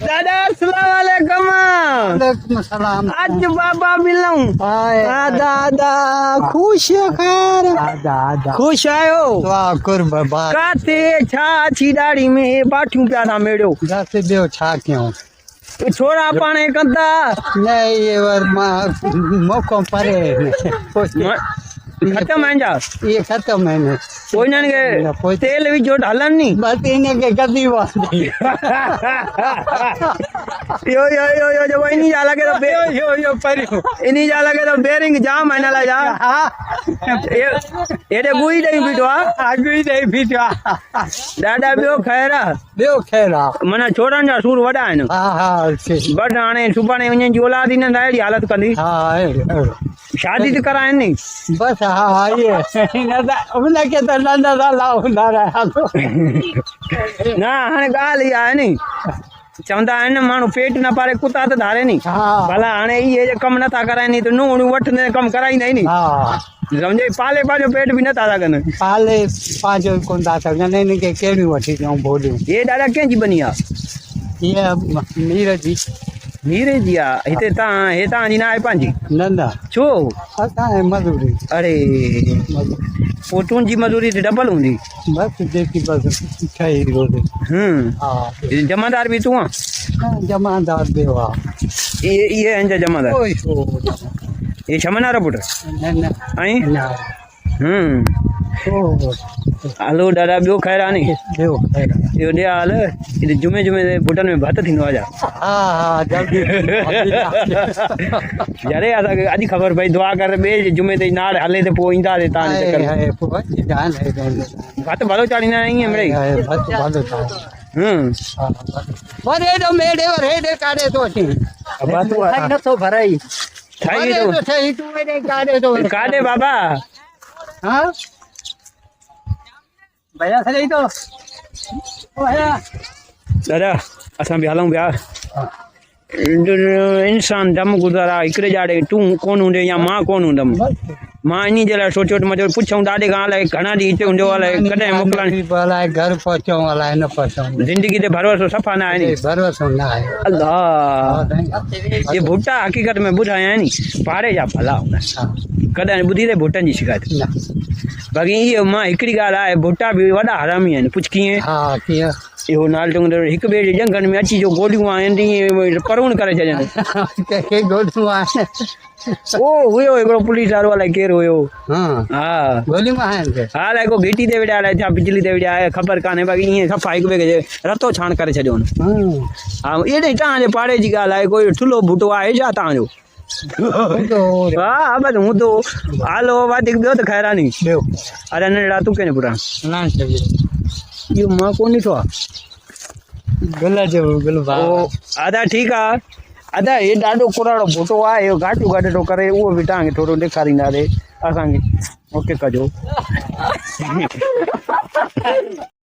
दादा अस्सलाम वालेकुम। वालेकुम सलाम। आज बाबा मिलूं। दादा खुश खैर। खुश आयो। वाह कुर्बा काथे छा छिडाड़ी में बाठियूं प्या था मेड़ो। दस ॿियो छा कयूं? छोरा पाणे कंदा न ये वर मौक़ो परे खत्म है जा ये खत्म है न कोई ना के तेल भी जो ढालन नी बस इनके गदी वाली यो जो इनी जा लगे तो यो परियो इनी जा लगे तो बेरिंग जाम है ना जा एडे गुई दई बिटवा आगुई दई बिटवा दादा बियो खैरा मना छोरन जा सूर वडा है हां बट हाणे सुबाने वञन जी औलाद न नाड़ी हालत कंदी हां शादी तो कराए नी बस हाँ ये उनके तो नंदा लाओ ना रहा ना हाणे ॻाल्हि इहा आहे नी चवंदा आहिनि माण्हू पेट न पारे कुता त धारे नी भला हाणे इहे कम नथा कराइनि त नूहणियूं वठंदे कम कराईंदा ई नी सम्झे पाले पंहिंजो पेट बि नथा सघनि पाले पंहिंजो कोन था सघनि इनखे कहिड़ियूं वठी ॾियूं बोलियूं ये दादा कंहिंजी बनी आहे इहा मीर जी मीरे जी आहे हिते तव्हां हे तव्हांजी न आहे पंहिंजी न न छो असां मज़दूरी अरे पोइ तुंहिंजी मज़दूरी त डबल हूंदी बस जेकी बस ठही रोज़ हा जमादार बि तूं आहे जमादार ॿियो आहे इहे आहिनि जमादार ये शमनारा पुट न ऐं हलो दादा ॿियो ख़ैर आहे नी ॿियो इहो ॾे हाल जुमे ते पुटनि में भत थींदो आहे छा हा जल्दी यारे असांखे अॼु ख़बर पई दुआ कर ॿिए जुमे ते नाड़ हले त पोइ ईंदासीं तव्हां भत भलो चाढ़ींदा आहियूं ईअं मिड़ई नथो भराई काॾे बाबा हाँ भैया सही तो दादा असां बि हलूं पिया इंसान दम गुज़ारा हिकिड़े ॼाड़े तूं कोन हूंदे या मां कोन हूंदमि मां इन जे लाइ सोचियो त मतिलबु पुछूं ॾाढे खां अलाए घणा ॾींहं हिते हूंदो अलाए कॾहिं मोकिलण अलाए घर पहुचूं अलाए न पहुचूं ज़िंदगी ते भरोसो सफ़ा न आहे नी भरोसो न आहे अल्लाह ये भुट्टा हक़ीक़त में ॿुधाया आहिनि पाड़े जा भला हूंदा कॾहिं ॿुधी त भुटनि जी शिकायत बाक़ी इहो मां हिकिड़ी ॻाल्हि आहे भुट्टा बि वॾा हरामी आहिनि पुछ कीअं हा कीअं इहो नाल टुंग हिकु ॿिए जे जंगनि में अची जो गोलियूं आहिनि ईअं परुण करे छॾनि गोलियूं आहिनि ओ हुयो हिकिड़ो पुलिस वारो अलाए केरु हुयो हा गोलियूं आहिनि हा अलाए को घिटी ते विड़ा अलाए छा बिजली ते विड़ा आहे ख़बर कान्हे बाक़ी ईअं सफ़ा हिकु ॿिए खे रतो छाण करे छॾियो हा एॾे तव्हांजे पाड़े जी ॻाल्हि आहे कोई ठुलो भुटो आहे छा तव्हांजो हा बसि हूंदो हलो वधीक ॿियो त ख़ैर आहे नी ॿियो अरे नंढड़ा तूं कंहिं पुरा इहो मां कोन ॾिठो आहे गुल जो गुल अदा ठीकु आहे अदा हे ॾाढो कुराड़ो भुटो आहे इहो घाटो घाटो करे उहो बि तव्हांखे थोरो ॾेखारींदासीं असांखे ओके कजो